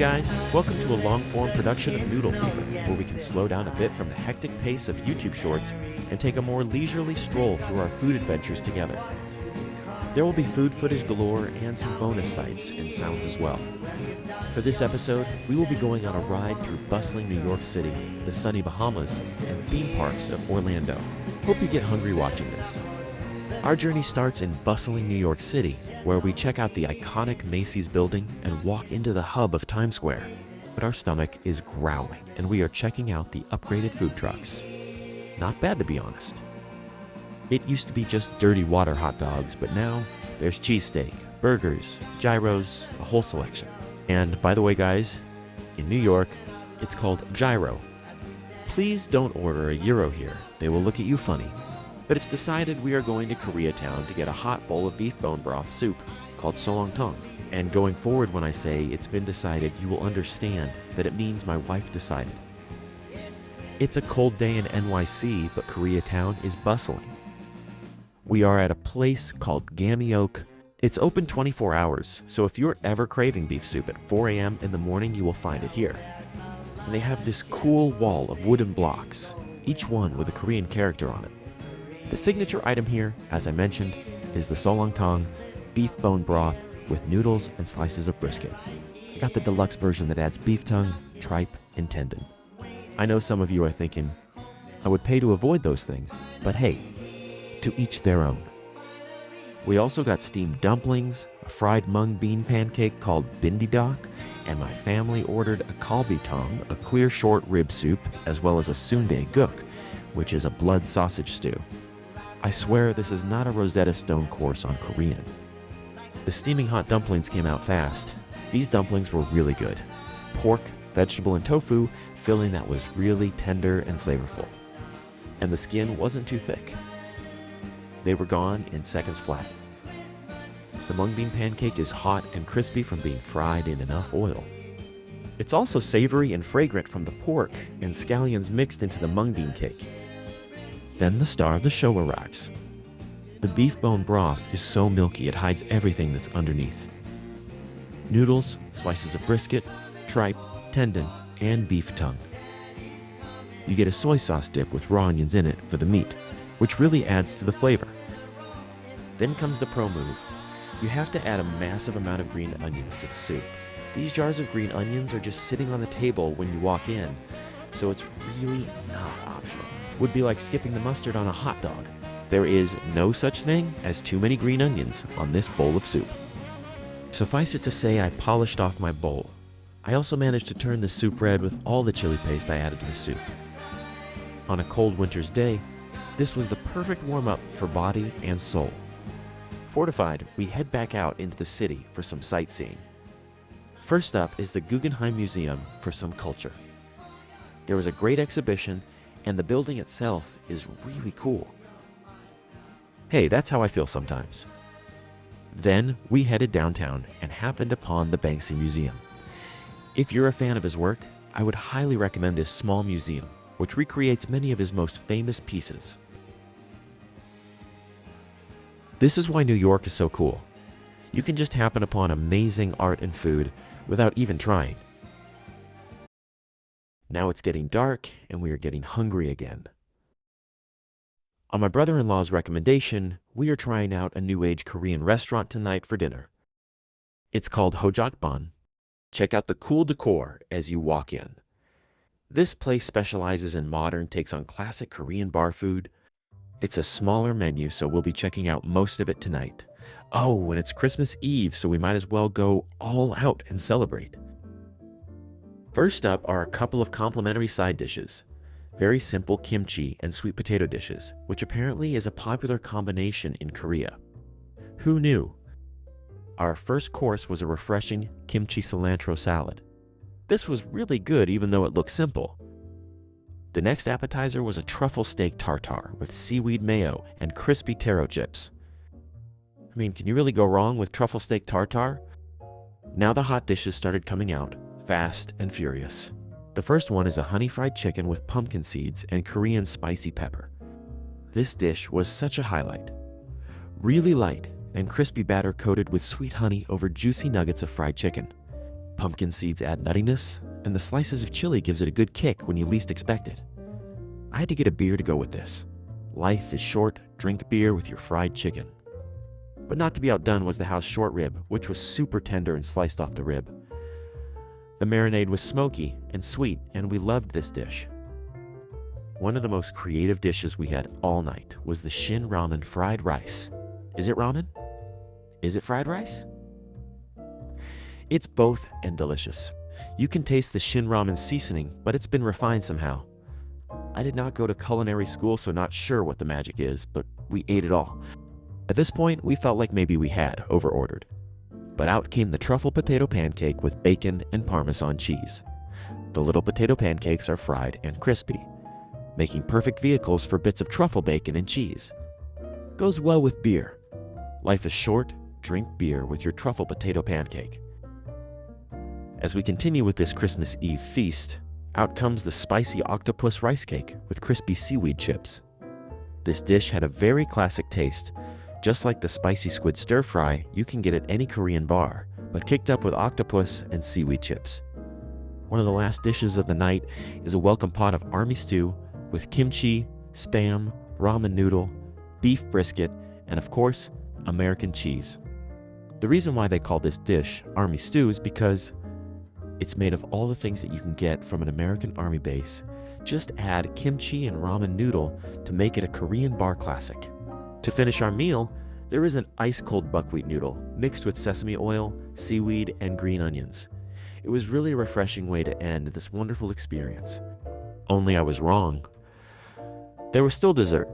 guys, welcome to a long-form production of Noodle Fever, where we can slow down a bit from the hectic pace of YouTube Shorts and take a more leisurely stroll through our food adventures together. There will be food footage galore and some bonus sights and sounds as well. For this episode, we will be going on a ride through bustling New York City, the sunny Bahamas, and theme parks of Orlando. Hope you get hungry watching this. Our journey starts in bustling New York City, where we check out the iconic Macy's building and walk into the hub of Times Square. But our stomach is growling, and we are checking out the upgraded food trucks. Not bad, to be honest. It used to be just dirty water hot dogs, but now there's cheesesteak, burgers, gyros, a whole selection. And by the way, guys, in New York, it's called gyro. Please don't order a gyro here. They will look at you funny. But it's decided we are going to Koreatown to get a hot bowl of beef bone broth soup called solongtong. And going forward, when I say it's been decided, you will understand that it means my wife decided. It's a cold day in NYC, but Koreatown is bustling. We are at a place called Gammy-Oak. It's open 24 hours, so if you're ever craving beef soup at 4 a.m. in the morning, you will find it here. And they have this cool wall of wooden blocks, each one with a Korean character on it. The signature item here, as I mentioned, is the solongtong beef bone broth with noodles and slices of brisket. I got the deluxe version that adds beef tongue, tripe, and tendon. I know some of you are thinking, I would pay to avoid those things, but hey, to each their own. We also got steamed dumplings, a fried mung bean pancake called bindidok, and my family ordered a kalbitong, a clear short rib soup, as well as a sundae guk, which is a blood sausage stew. I swear this is not a Rosetta Stone course on Korean. The steaming hot dumplings came out fast. These dumplings were really good. Pork, vegetable, and tofu filling that was really tender and flavorful. And the skin wasn't too thick. They were gone in seconds flat. The mung bean pancake is hot and crispy from being fried in enough oil. It's also savory and fragrant from the pork and scallions mixed into the mung bean cake. Then the star of the show arrives. The beef bone broth is so milky it hides everything that's underneath. Noodles, slices of brisket, tripe, tendon, and beef tongue. You get a soy sauce dip with raw onions in it for the meat, which really adds to the flavor. Then comes the pro move. You have to add a massive amount of green onions to the soup. These jars of green onions are just sitting on the table when you walk in, so it's really not optional. Would be like skipping the mustard on a hot dog. There is no such thing as too many green onions on this bowl of soup. Suffice it to say, I polished off my bowl. I also managed to turn the soup red with all the chili paste I added to the soup. On a cold winter's day, this was the perfect warm-up for body and soul. Fortified, we head back out into the city for some sightseeing. First up is the Guggenheim Museum for some culture. There was a great exhibition, and the building itself is really cool. Hey, that's how I feel sometimes. Then we headed downtown and happened upon the Banksy Museum. If you're a fan of his work, I would highly recommend this small museum, which recreates many of his most famous pieces. This is why New York is so cool. You can just happen upon amazing art and food without even trying. Now it's getting dark, and we are getting hungry again. On my brother-in-law's recommendation, we are trying out a new age Korean restaurant tonight for dinner. It's called Hojakban. Check out the cool decor as you walk in. This place specializes in modern takes on classic Korean bar food. It's a smaller menu, so we'll be checking out most of it tonight. Oh, and it's Christmas Eve, so we might as well go all out and celebrate. First up are a couple of complimentary side dishes. Very simple kimchi and sweet potato dishes, which apparently is a popular combination in Korea. Who knew? Our first course was a refreshing kimchi cilantro salad. This was really good even though it looked simple. The next appetizer was a truffle steak tartare with seaweed mayo and crispy taro chips. I mean, can you really go wrong with truffle steak tartare? Now the hot dishes started coming out, fast and furious. The first one is a honey fried chicken with pumpkin seeds and Korean spicy pepper. This dish was such a highlight. Really light and crispy batter coated with sweet honey over juicy nuggets of fried chicken. pumpkin seeds add nuttiness, and the slices of chili gives it a good kick when you least expect it. I had to get a beer to go with this. Life is short, drink beer with your fried chicken. But not to be outdone was the house short rib, which was super tender and sliced off the rib. The marinade was smoky and sweet, and we loved this dish. One of the most creative dishes we had all night was the shin ramen fried rice. Is it ramen? Is it fried rice? It's both and delicious. You can taste the shin ramen seasoning, but it's been refined somehow. I did not go to culinary school, so not sure what the magic is, but we ate it all. At this point, we felt like maybe we had over-ordered. But out came the truffle potato pancake with bacon and Parmesan cheese. The little potato pancakes are fried and crispy, making perfect vehicles for bits of truffle bacon and cheese. Goes well with beer. Life is short, drink beer with your truffle potato pancake. As we continue with this Christmas Eve feast, out comes the spicy octopus rice cake with crispy seaweed chips. This dish had a very classic taste. Just like the spicy squid stir fry, you can get at any Korean bar, but kicked up with octopus and seaweed chips. One of the last dishes of the night is a welcome pot of army stew with kimchi, spam, ramen noodle, beef brisket, and of course, American cheese. The reason why they call this dish army stew is because it's made of all the things that you can get from an American army base. Just add kimchi and ramen noodle to make it a Korean bar classic. To finish our meal, there is an ice-cold buckwheat noodle mixed with sesame oil, seaweed, and green onions. It was really a refreshing way to end this wonderful experience. Only I was wrong. There was still dessert.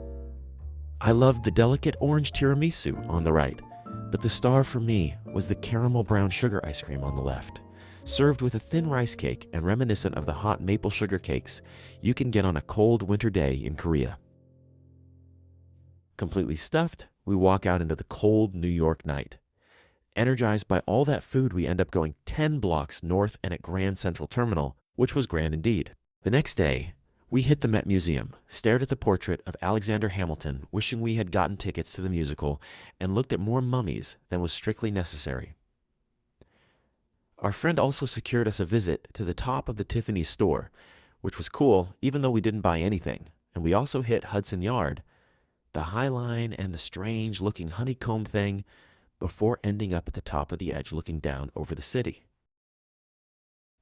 I loved the delicate orange tiramisu on the right, but the star for me was the caramel brown sugar ice cream on the left, served with a thin rice cake and reminiscent of the hot maple sugar cakes you can get on a cold winter day in Korea. Completely stuffed, we walk out into the cold New York night. Energized by all that food, we end up going 10 blocks north and at Grand Central Terminal, which was grand indeed. The next day, we hit the Met Museum, stared at the portrait of Alexander Hamilton, wishing we had gotten tickets to the musical, and looked at more mummies than was strictly necessary. Our friend also secured us a visit to the top of the Tiffany's store, which was cool even though we didn't buy anything, and we also hit Hudson Yard, the High Line and the strange-looking honeycomb thing, before ending up at the top of the edge looking down over the city.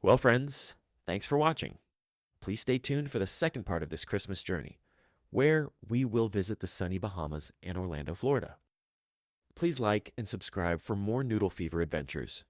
Well, friends, thanks for watching. Please stay tuned for the second part of this Christmas journey, where we will visit the sunny Bahamas and Orlando, Florida. Please like and subscribe for more Noodle Fever adventures.